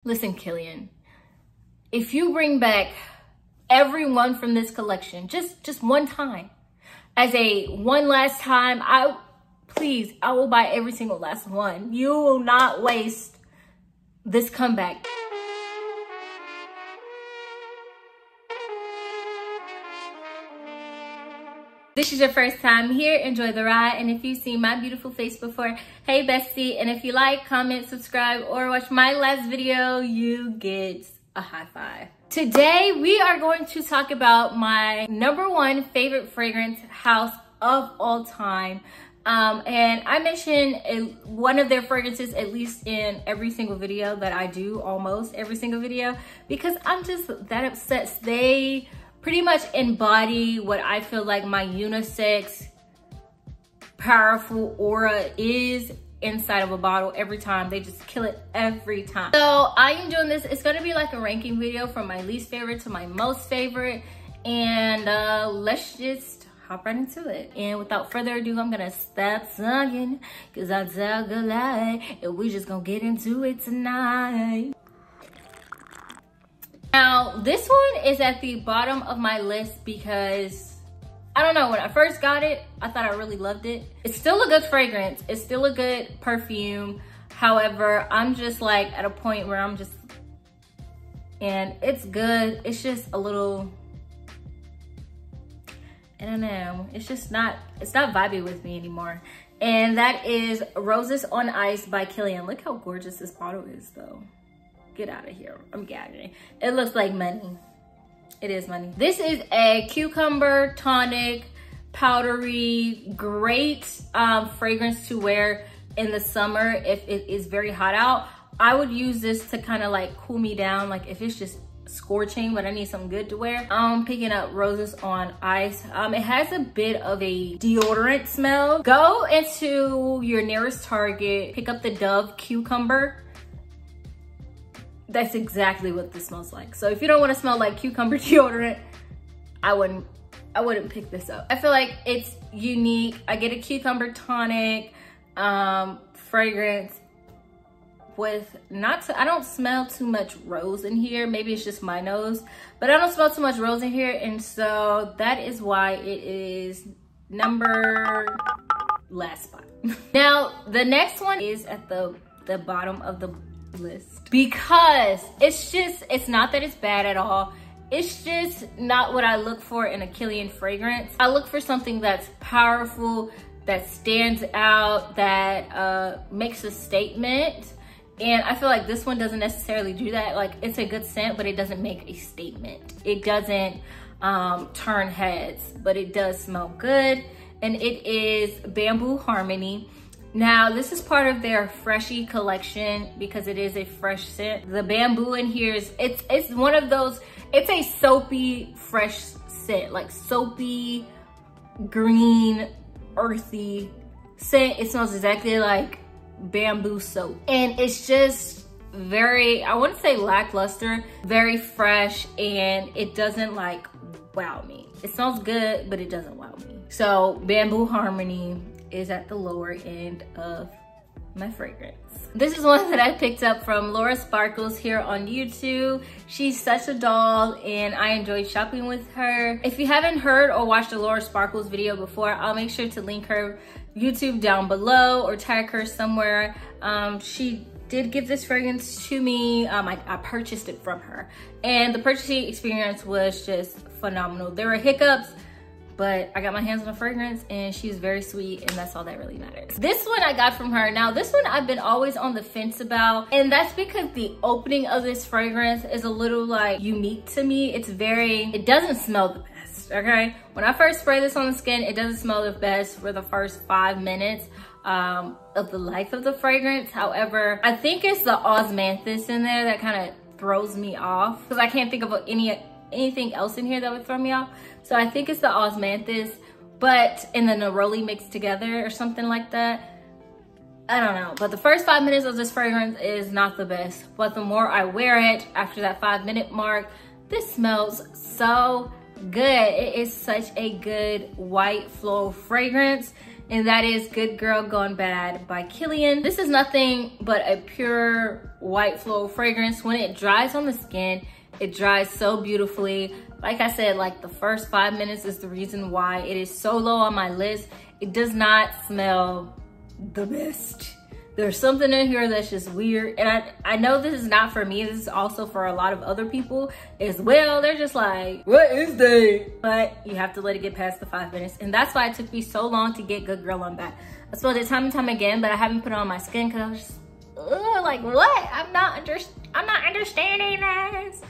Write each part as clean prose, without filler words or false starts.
Listen, Kilian, if you bring back everyone from this collection, just one time, as a one last time, I will buy every single last one. You will not waste this comeback. This is your first time here, enjoy the ride. And if you've seen my beautiful face before, hey bestie. And if you like, comment, subscribe, or watch my last video, you get a high five. Today, we are going to talk about my #1 favorite fragrance house of all time. And I mention one of their fragrances at least in every single video that I do, almost every single video, because I'm just that obsessed. They pretty much embody what I feel like my unisex, powerful aura is inside of a bottle every time. They just kill it every time. So I am doing this. It's gonna be like a ranking video from my least favorite to my most favorite. And let's just hop right into it. And without further ado, I'm gonna stop talking, cause I talk a lot, and we just gonna get into it tonight. Now, this one is at the bottom of my list because, I don't know, when I first got it, I thought I really loved it. It's still a good fragrance. It's still a good perfume. However, I'm just like at a point where I'm just, and it's good. It's just a little, I don't know. It's just not, it's not vibey with me anymore. And that is Roses on Ice by Kilian. Look how gorgeous this bottle is though. Get out of here, I'm gagging. It looks like money. It is money. This is a cucumber tonic, powdery, great fragrance to wear in the summer if it is very hot out. I would use this to kind of like cool me down, like if it's just scorching but I need something good to wear. I'm picking up Roses on Ice. It has a bit of a deodorant smell. Go into your nearest Target, pick up the Dove cucumber. That's exactly what this smells like. So if you don't want to smell like cucumber deodorant, I wouldn't pick this up. I feel like it's unique. I get a cucumber tonic fragrance with I don't smell too much rose in here. Maybe it's just my nose, but I don't smell too much rose in here. And so that is why it is last spot. Now, the next one is at the bottom of the list because it's not that it's bad at all. It's just not what I look for in a Kilian fragrance. I look for something that's powerful, that stands out, that makes a statement. And I feel like this one doesn't necessarily do that. Like, it's a good scent, but it doesn't make a statement. It doesn't turn heads, but it does smell good. And it is Bamboo Harmony. Now, this is part of their Freshy collection because it is a fresh scent. The bamboo in here is, it's one of those, it's a soapy, fresh scent, like soapy, green, earthy scent. It smells exactly like bamboo soap. And it's just very, I wouldn't say lackluster, very fresh, and it doesn't like wow me. It smells good, but it doesn't wow me. So Bamboo Harmony is at the lower end of my fragrance. This is one that I picked up from Laura Sparkles here on YouTube. She's such a doll and I enjoyed shopping with her. If you haven't heard or watched a Laura Sparkles video before, I'll make sure to link her YouTube down below or tag her somewhere. She did give this fragrance to me. I purchased it from her and the purchasing experience was just phenomenal. There were hiccups, but I got my hands on a fragrance and she's very sweet and that's all that really matters. This one I got from her. Now this one I've been always on the fence about, and that's because the opening of this fragrance is a little like unique to me. It doesn't smell the best, okay? When I first spray this on the skin, it doesn't smell the best for the first 5 minutes of the life of the fragrance. However, I think it's the osmanthus in there that kind of throws me off because I can't think of anything else in here that would throw me off. So I think it's the osmanthus, but in the neroli mixed together or something like that. I don't know, but the first 5 minutes of this fragrance is not the best. But the more I wear it, after that 5-minute mark, this smells so good. It is such a good white floral fragrance. and that is Good Girl Gone Bad by Kilian. This is nothing but a pure white floral fragrance. When it dries on the skin, it dries so beautifully. Like I said, like the first 5 minutes is the reason why it is so low on my list. It does not smell the best. There's something in here that's just weird. And I know this is not for me. This is also for a lot of other people as well. They're just like, what is that? But you have to let it get past the 5 minutes. And that's why it took me so long to get Good Girl Gone Bad. I smelled it time and time again, but I haven't put it on my skin because I was just, like, what? I'm not understanding this.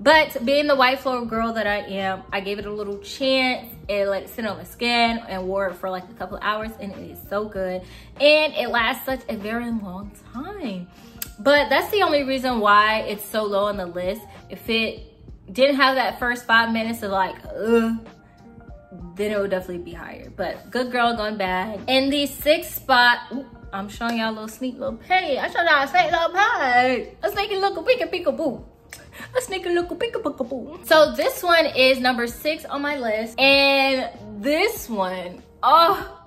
But being the white floral girl that I am, I gave it a little chance and let it sit on my skin and wore it for like a couple of hours, and it is so good. And it lasts such a very long time. But that's the only reason why it's so low on the list. If it didn't have that first 5 minutes of like, then it would definitely be higher. But Good Girl Gone Bad. In the 6th spot, I'm showing y'all a little sneak little pay. I showed y'all a sneak little pay. A sneaky little peekaboo. A sneaky little peekaboo. So this one is number 6 on my list. And this one, oh,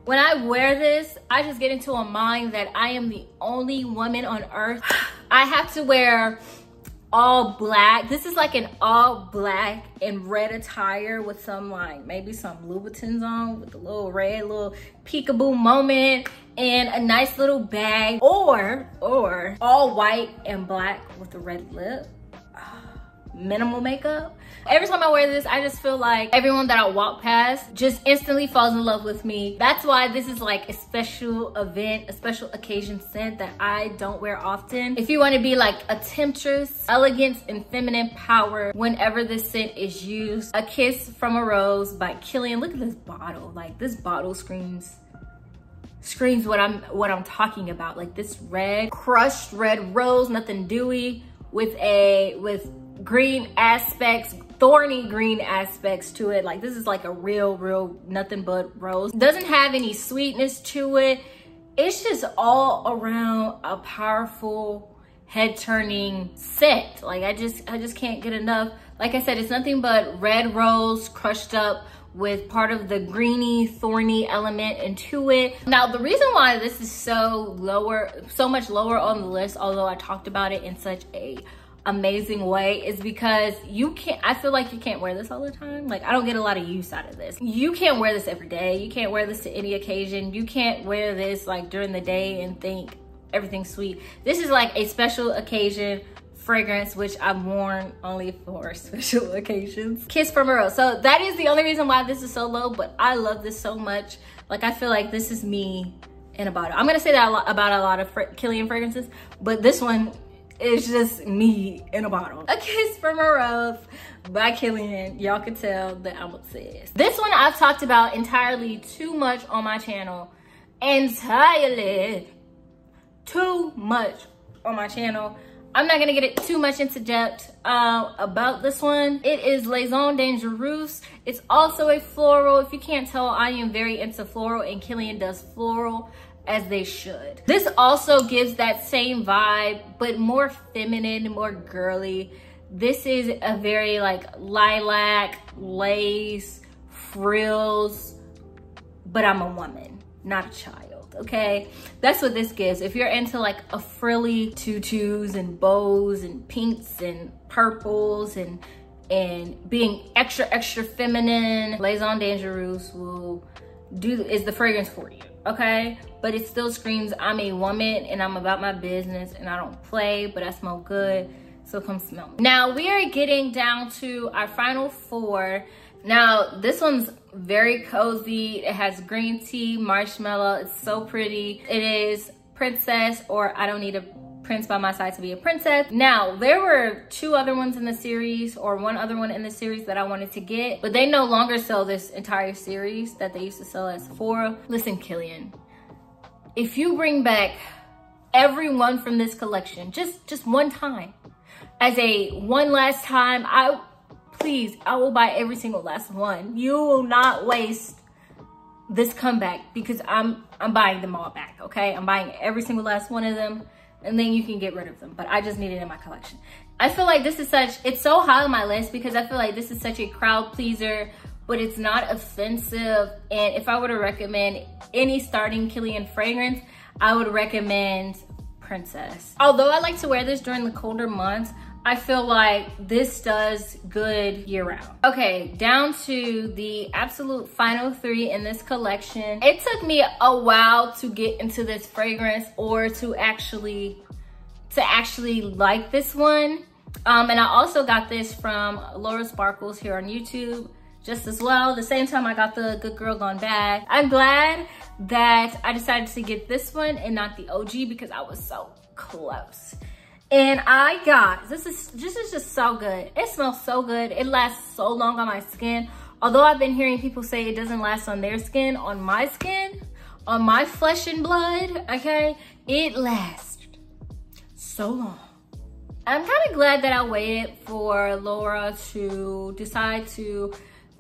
when I wear this, I just get into a mind that I am the only woman on earth. I have to wear all black. This is like an all black and red attire with some like maybe some Louboutins on with a little red little peekaboo moment and a nice little bag, or all white and black with a red lip. Minimal makeup. Every time I wear this, I just feel like everyone that I walk past just instantly falls in love with me. That's why this is like a special event, a special occasion scent that I don't wear often. If you want to be like a temptress, elegance and feminine power whenever this scent is used. A Kiss from a Rose by Kilian. Look at this bottle. Like this bottle screams what I'm talking about. Like this red, crushed red rose, nothing dewy, with green aspects, thorny green aspects to it. Like this is like a real nothing but rose. Doesn't have any sweetness to it. It's just all around a powerful, head-turning scent. Like I just can't get enough. Like I said, it's nothing but red rose crushed up with part of the greeny, thorny element into it. Now, the reason why this is so much lower on the list, although I talked about it in such a amazing way, is because I feel like you can't wear this all the time. Like I don't get a lot of use out of this. You can't wear this every day. You can't wear this to any occasion. You can't wear this like during the day and think everything's sweet. This is like a special occasion fragrance, which I've worn only for special occasions. Kiss from a Rose. So that is the only reason why this is so low, but I love this so much. Like I feel like this is me in a bottle. I'm gonna say that about a lot of Kilian fragrances, but this one is just me in a bottle. A Kiss from a Rose by Kilian. Y'all can tell that I'm obsessed. This one I've talked about entirely too much on my channel. Entirely too much on my channel. I'm not gonna get it too much into depth about this one. It is Liaisons Dangereuses. It's also a floral. If you can't tell, I am very into floral, and Kilian does floral as they should. This also gives that same vibe, but more feminine, more girly. This is a very like lilac, lace, frills, but I'm a woman, not a child. Okay, that's what this gives. If you're into like a frilly tutus and bows and pinks and purples and being extra feminine, Liaisons Dangereuses is the fragrance for you. Okay, but it still screams I'm a woman and I'm about my business and I don't play, but I smell good, so come smell me. Now we are getting down to our final 4. Now this one's very cozy. It has green tea, marshmallow. It's so pretty. It is Princess, or I don't need a prince by my side to be a princess. Now there were 2 other ones in the series, or 1 other one in the series that I wanted to get, but they no longer sell this entire series that they used to sell at Sephora. Listen, Kilian, if you bring back everyone from this collection just one time, as a one last time, please, I will buy every single last one. You will not waste this comeback, because I'm buying them all back, okay? I'm buying every single last one of them, and then you can get rid of them, but I just need it in my collection. I feel like this is it's so high on my list because I feel like this is such a crowd pleaser but it's not offensive. And if I were to recommend any starting Kilian fragrance, I would recommend Princess. Although I like to wear this during the colder months, I feel like this does good year round. Okay, down to the absolute final 3 in this collection. It took me a while to get into this fragrance or to actually like this one. And I also got this from Laura Sparkles here on YouTube just as well. The same time I got the Good Girl Gone Bad. I'm glad that I decided to get this one and not the OG because I was so close. And I got, this is just so good. It smells so good. It lasts so long on my skin. Although I've been hearing people say it doesn't last on their skin, on my flesh and blood, okay, it lasts so long. I'm kind of glad that I waited for Laura to decide to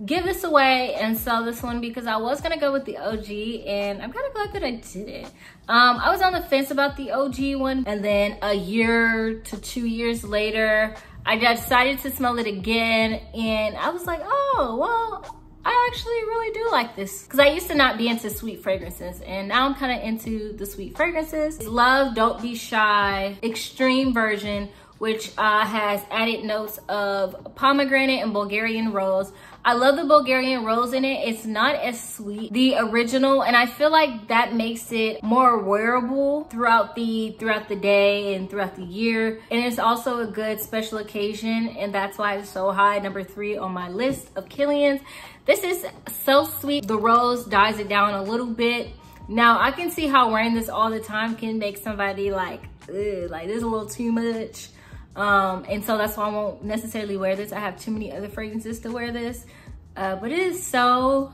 give this away and sell this one because I was gonna go with the OG, and I'm kind of glad that I didn't. I was on the fence about the OG one, and then a year to 2 years later, I decided to smell it again, and I was like, oh, well, I actually really do like this. Because I used to not be into sweet fragrances, and now I'm kind of into the sweet fragrances. Love Don't Be Shy Extreme version, which has added notes of pomegranate and Bulgarian rose. I love the Bulgarian rose in it. It's not as sweet, the original, and I feel like that makes it more wearable throughout the day and throughout the year. And it's also a good special occasion, and that's why it's so high, number 3 on my list of Kilians. This is so sweet. The rose dies it down a little bit. Now I can see how wearing this all the time can make somebody like, ugh, like this is a little too much. And so that's why I won't necessarily wear this. I have too many other fragrances to wear this, but it is so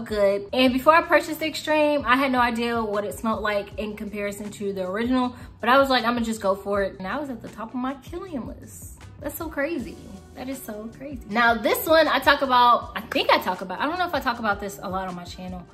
good. And before I purchased the Extreme, I had no idea what it smelled like in comparison to the original, but I was like, I'm gonna just go for it. And I was at the top of my Kilian list. That's so crazy. That is so crazy. Now this one I don't know if I talk about this a lot on my channel,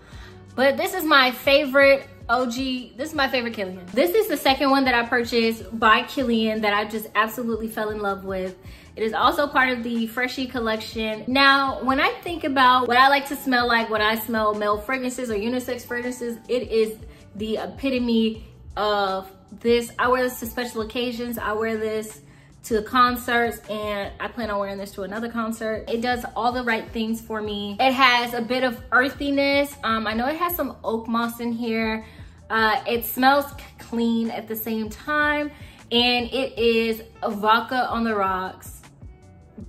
but this is my favorite OG. This is my favorite Kilian. This is the second one that I purchased by Kilian that I just absolutely fell in love with. It is also part of the Freshie collection. Now, when I think about what I like to smell like when I smell male fragrances or unisex fragrances, it is the epitome of this. I wear this to special occasions. I wear this to concerts, and I plan on wearing this to another concert. It does all the right things for me. It has a bit of earthiness. I know it has some oak moss in here. It smells clean at the same time, and it is a vodka on the rocks.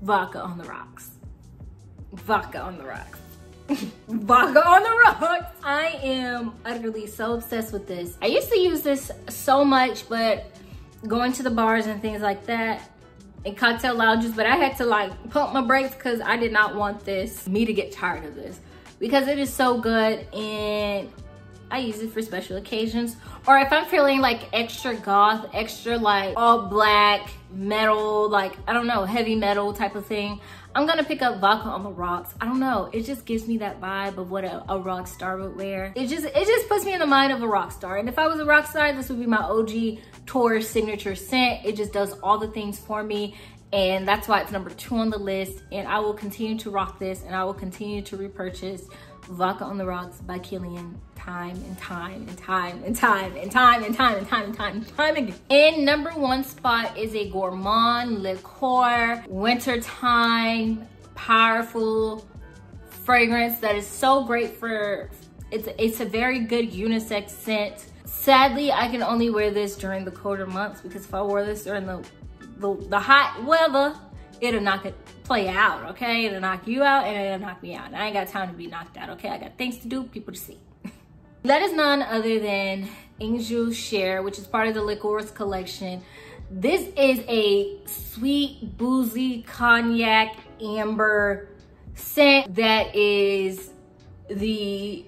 Vodka on the rocks. Vodka on the rocks. Vodka on the rocks. I am utterly so obsessed with this. I used to use this so much, but going to the bars and things like that and cocktail lounges, but I had to like pump my brakes because I did not want me to get tired of this because it is so good, and I use it for special occasions, or if I'm feeling like extra goth, extra like all black metal, like I don't know, heavy metal type of thing, I'm gonna pick up Vodka on the Rocks. I don't know, it just gives me that vibe of what a rock star would wear. It just puts me in the mind of a rock star, and if I was a rock star, this would be my OG tour signature scent. It just does all the things for me, and that's why it's number 2 on the list. And I will continue to rock this, and I will continue to repurchase Vodka on the Rocks by Kilian time and time and time and time and time and time and time and time and time again. In number 1 spot is a Gourmand Liqueur wintertime powerful fragrance that is so great for, it's a very good unisex scent. Sadly, I can only wear this during the colder months because if I wore this during the hot weather, it'll knock it play out, okay? It'll knock you out and it'll knock me out. And I ain't got time to be knocked out, okay? I got things to do, people to see. That is none other than Angel Share, which is part of the Liqueurs collection. This is a sweet, boozy, cognac, amber scent that is the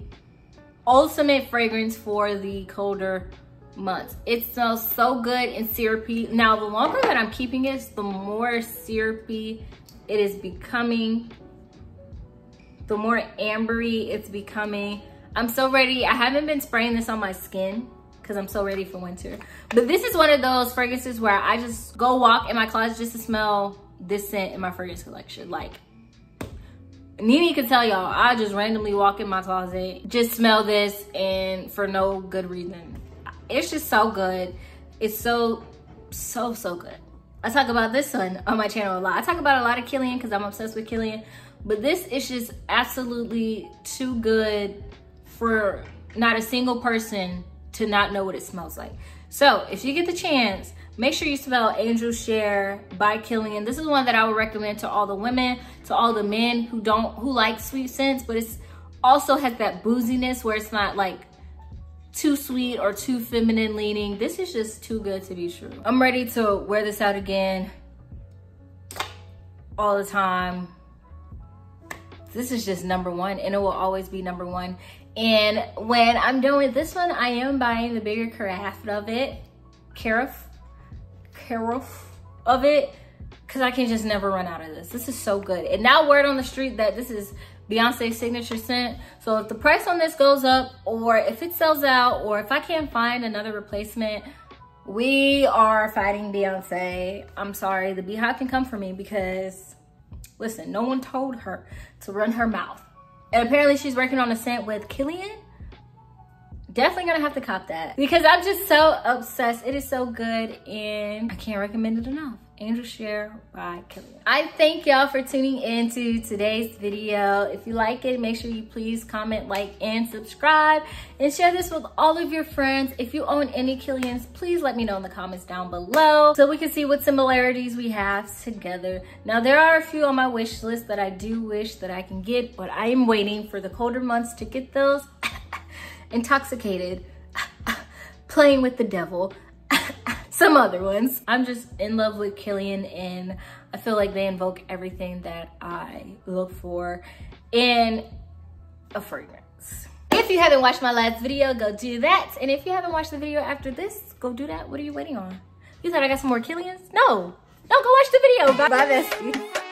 ultimate fragrance for the colder months. It smells so good and syrupy. Now, the longer that I'm keeping it, the more syrupy it is becoming, the more ambery it's becoming. I'm so ready. I haven't been spraying this on my skin because I'm so ready for winter. But this is one of those fragrances where I just go walk in my closet just to smell this scent in my fragrance collection. Like, Nene can tell y'all, I just randomly walk in my closet, just smell this, and for no good reason. It's just so good. It's so good. I talk about this one on my channel a lot. I talk about a lot of Kilian because I'm obsessed with Kilian, but this is just absolutely too good for not a single person to not know what it smells like. So if you get the chance, make sure you smell Angel Share by Kilian. This is one that I would recommend to all the women, to all the men who like sweet scents, but it's also has that booziness where it's not like too sweet or too feminine leaning. This is just too good to be true. I'm ready to wear this out again all the time. This is just #1 and it will always be #1. And when I'm done with this one, I am buying the bigger carafe of it. Carafe of it, because I can just never run out of this. This is so good. And now word on the street that this is Beyonce's signature scent. So if the price on this goes up, or if it sells out, or if I can't find another replacement, we are fighting Beyonce. I'm sorry, the Beehive can come for me because, listen, no one told her to run her mouth. And apparently she's working on a scent with Kilian. Definitely gonna have to cop that because I'm just so obsessed. It is so good and I can't recommend it enough. Angel Share by Kilian. I thank y'all for tuning in to today's video. If you like it, make sure you please comment, like, and subscribe, and share this with all of your friends. If you own any Kilians, please let me know in the comments down below so we can see what similarities we have together. Now, there are a few on my wish list that I do wish that I can get, but I am waiting for the colder months to get those. Intoxicated, playing with the devil, some other ones. I'm just in love with Kilian and I feel like they invoke everything that I look for in a fragrance. If you haven't watched my last video, go do that. And if you haven't watched the video after this, go do that. What are you waiting on? You thought I got some more Kilians? No, go watch the video. Bye, bestie.